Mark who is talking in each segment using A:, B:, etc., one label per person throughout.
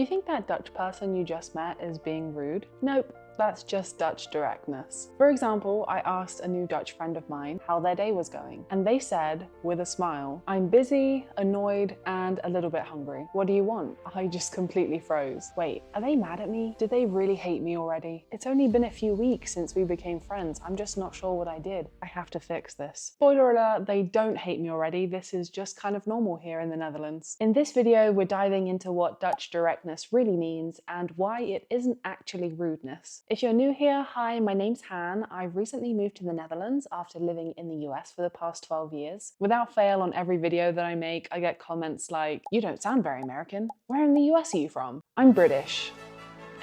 A: Do you think that Dutch person you just met is being rude? Nope. That's just Dutch directness. For example, I asked a new Dutch friend of mine how their day was going, and they said, with a smile, "I'm busy, annoyed, and a little bit hungry. What do you want?" I just completely froze. Wait, are they mad at me? Did they really hate me already? It's only been a few weeks since we became friends. I'm just not sure what I did. I have to fix this. Spoiler alert, they don't hate me already. This is just kind of normal here in the Netherlands. In this video, we're diving into what Dutch directness really means and why it isn't actually rudeness. If you're new here, hi, my name's Han. I recently moved to the Netherlands after living in the US for the past 12 years. Without fail, on every video that I make, I get comments like, "You don't sound very American. Where in the US are you from?" I'm British,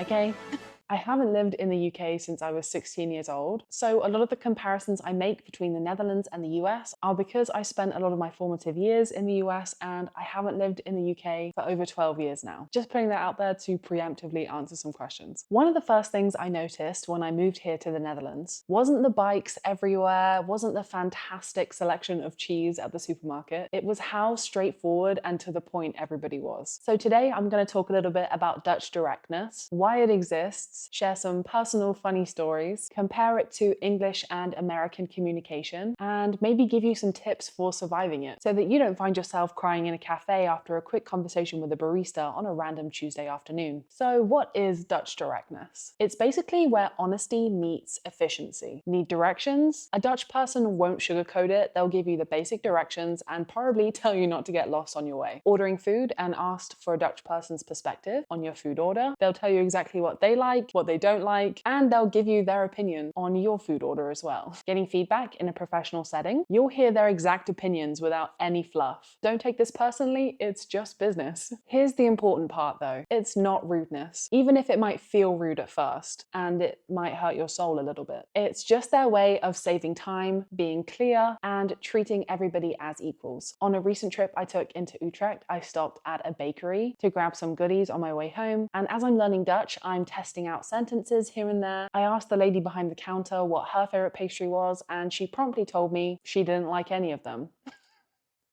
A: okay? I haven't lived in the UK since I was 16 years old, so a lot of the comparisons I make between the Netherlands and the US are because I spent a lot of my formative years in the US and I haven't lived in the UK for over 12 years now. Just putting that out there to preemptively answer some questions. One of the first things I noticed when I moved here to the Netherlands wasn't the bikes everywhere, wasn't the fantastic selection of cheese at the supermarket. It was how straightforward and to the point everybody was. So today I'm going to talk a little bit about Dutch directness, why it exists, share some personal funny stories, compare it to English and American communication, and maybe give you some tips for surviving it so that you don't find yourself crying in a cafe after a quick conversation with a barista on a random Tuesday afternoon. So what is Dutch directness? It's basically where honesty meets efficiency. Need directions? A Dutch person won't sugarcoat it. They'll give you the basic directions and probably tell you not to get lost on your way. Ordering food and asked for a Dutch person's perspective on your food order. They'll tell you exactly what they like, what they don't like, and they'll give you their opinion on your food order as well. Getting feedback in a professional setting, you'll hear their exact opinions without any fluff. Don't take this personally, it's just business. Here's the important part though, it's not rudeness, even if it might feel rude at first, and it might hurt your soul a little bit. It's just their way of saving time, being clear, and treating everybody as equals. On a recent trip I took into Utrecht, I stopped at a bakery to grab some goodies on my way home, and as I'm learning Dutch, I'm testing out sentences here and there. I asked the lady behind the counter what her favorite pastry was, and she promptly told me she didn't like any of them.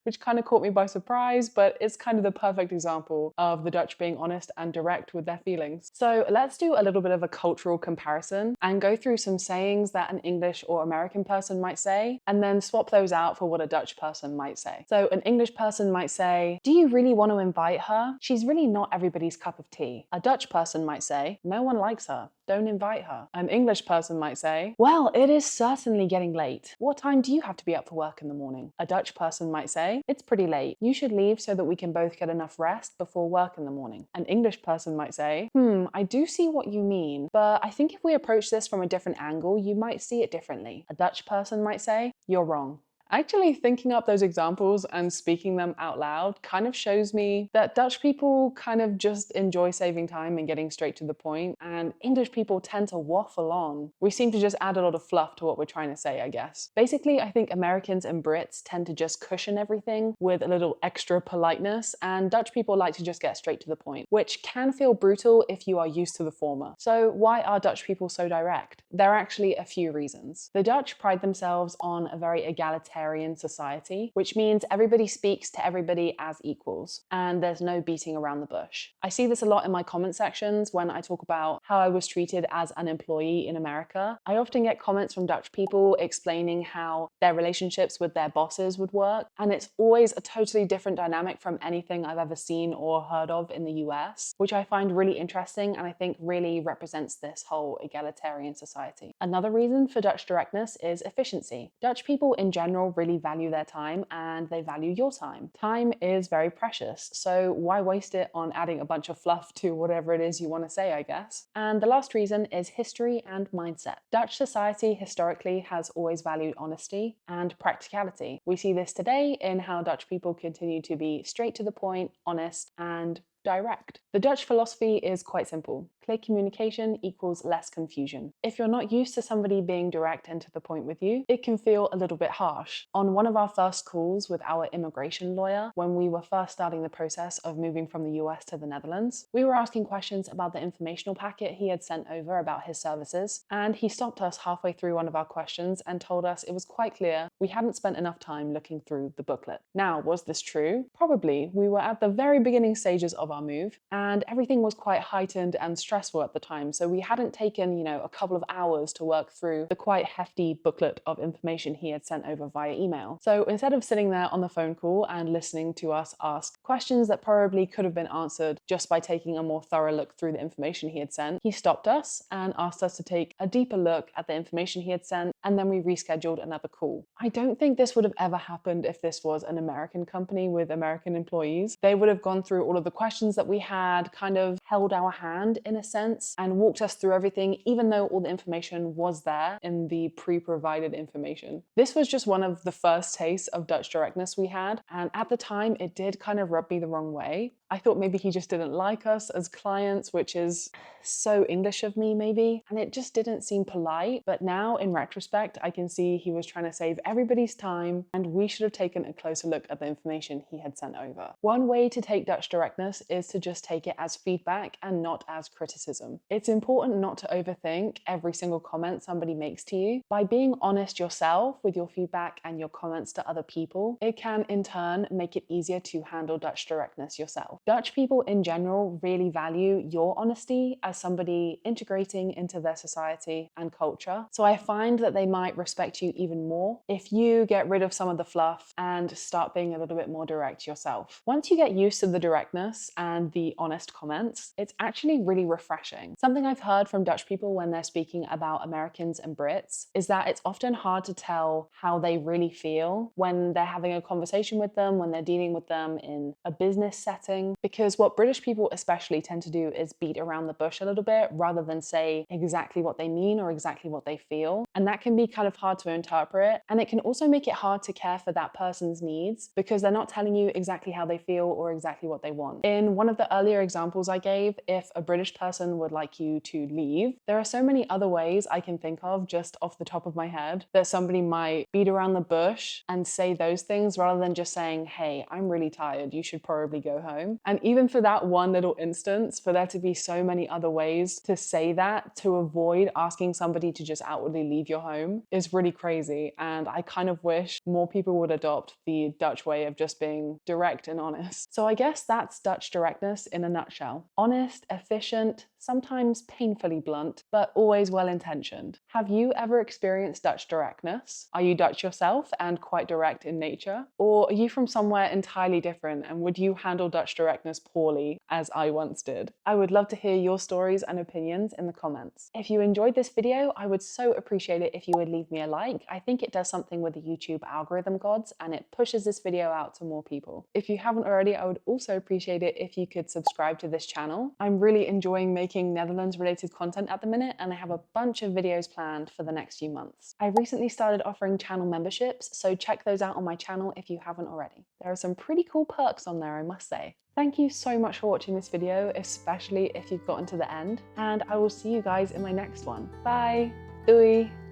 A: Which kind of caught me by surprise, but it's kind of the perfect example of the Dutch being honest and direct with their feelings. So let's do a little bit of a cultural comparison and go through some sayings that an English or American person might say, and then swap those out for what a Dutch person might say. So an English person might say, "Do you really want to invite her? She's really not everybody's cup of tea." A Dutch person might say, "No one likes her. Don't invite her." An English person might say, "Well, it is certainly getting late. What time do you have to be up for work in the morning?" A Dutch person might say, "It's pretty late. You should leave so that we can both get enough rest before work in the morning." An English person might say, I do see what you mean, but I think if we approach this from a different angle, you might see it differently." A Dutch person might say, "You're wrong." Actually, thinking up those examples and speaking them out loud kind of shows me that Dutch people kind of just enjoy saving time and getting straight to the point, and English people tend to waffle on. We seem to just add a lot of fluff to what we're trying to say, I guess. Basically, I think Americans and Brits tend to just cushion everything with a little extra politeness, and Dutch people like to just get straight to the point, which can feel brutal if you are used to the former. So why are Dutch people so direct? There are actually a few reasons. The Dutch pride themselves on a very egalitarian society, which means everybody speaks to everybody as equals, and there's no beating around the bush. I see this a lot in my comment sections when I talk about how I was treated as an employee in America. I often get comments from Dutch people explaining how their relationships with their bosses would work, and it's always a totally different dynamic from anything I've ever seen or heard of in the US, which I find really interesting and I think really represents this whole egalitarian society. Another reason for Dutch directness is efficiency. Dutch people in general really value their time and they value your time. Time is very precious, so why waste it on adding a bunch of fluff to whatever it is you want to say, I guess? And the last reason is history and mindset. Dutch society historically has always valued honesty and practicality. We see this today in how Dutch people continue to be straight to the point, honest, and direct. The Dutch philosophy is quite simple. Clear communication equals less confusion. If you're not used to somebody being direct and to the point with you, it can feel a little bit harsh. On one of our first calls with our immigration lawyer, when we were first starting the process of moving from the US to the Netherlands, we were asking questions about the informational packet he had sent over about his services, and he stopped us halfway through one of our questions and told us it was quite clear we hadn't spent enough time looking through the booklet. Now, was this true? Probably. We were at the very beginning stages of our move, and everything was quite heightened and stressful at the time, so we hadn't taken, a couple of hours to work through the quite hefty booklet of information he had sent over via email. So instead of sitting there on the phone call and listening to us ask questions that probably could have been answered just by taking a more thorough look through the information he had sent, he stopped us and asked us to take a deeper look at the information he had sent, and then we rescheduled another call. I don't think this would have ever happened if this was an American company with American employees. They would have gone through all of the questions that we had, kind of held our hand in a sense, and walked us through everything, even though all the information was there in the pre-provided information. This was just one of the first tastes of Dutch directness we had, and at the time it did kind of rub me the wrong way. I thought maybe he just didn't like us as clients, which is so English of me maybe, and it just didn't seem polite. But now in retrospect, I can see he was trying to save everybody's time, and we should have taken a closer look at the information he had sent over. One way to take Dutch directness is to just take it as feedback and not as criticism. It's important not to overthink every single comment somebody makes to you. By being honest yourself with your feedback and your comments to other people, it can in turn make it easier to handle Dutch directness yourself. Dutch people in general really value your honesty as somebody integrating into their society and culture. So I find that they might respect you even more if you get rid of some of the fluff and start being a little bit more direct yourself. Once you get used to the directness and the honest comments, it's actually really refreshing. Something I've heard from Dutch people when they're speaking about Americans and Brits is that it's often hard to tell how they really feel when they're having a conversation with them, when they're dealing with them in a business setting, because what British people especially tend to do is beat around the bush a little bit rather than say exactly what they mean or exactly what they feel. And that can be kind of hard to interpret, and it can also make it hard to care for that person's needs because they're not telling you exactly how they feel or exactly what they want. In one of the earlier examples I gave, if a British person would like you to leave, there are so many other ways I can think of just off the top of my head that somebody might beat around the bush and say those things rather than just saying, hey, I'm really tired, you should probably go home. And even for that one little instance, for there to be so many other ways to say that to avoid asking somebody to just outwardly leave your home is really crazy. And I kind of wish more people would adopt the Dutch way of just being direct and honest. So I guess that's Dutch directness in a nutshell. Honest, efficient, sometimes painfully blunt, but always well-intentioned. Have you ever experienced Dutch directness? Are you Dutch yourself and quite direct in nature? Or are you from somewhere entirely different, and would you handle Dutch directness poorly, as I once did? I would love to hear your stories and opinions in the comments. If you enjoyed this video, I would so appreciate it if you would leave me a like. I think it does something with the YouTube algorithm gods, and it pushes this video out to more people. If you haven't already, I would also appreciate it if you could subscribe to this channel. I'm really enjoying making Netherlands related content at the minute, and I have a bunch of videos planned for the next few months. I recently started offering channel memberships, so check those out on my channel if you haven't already. There are some pretty cool perks on there, I must say. Thank you so much for watching this video, especially if you've gotten to the end, and I will see you guys in my next one. Bye! Doei!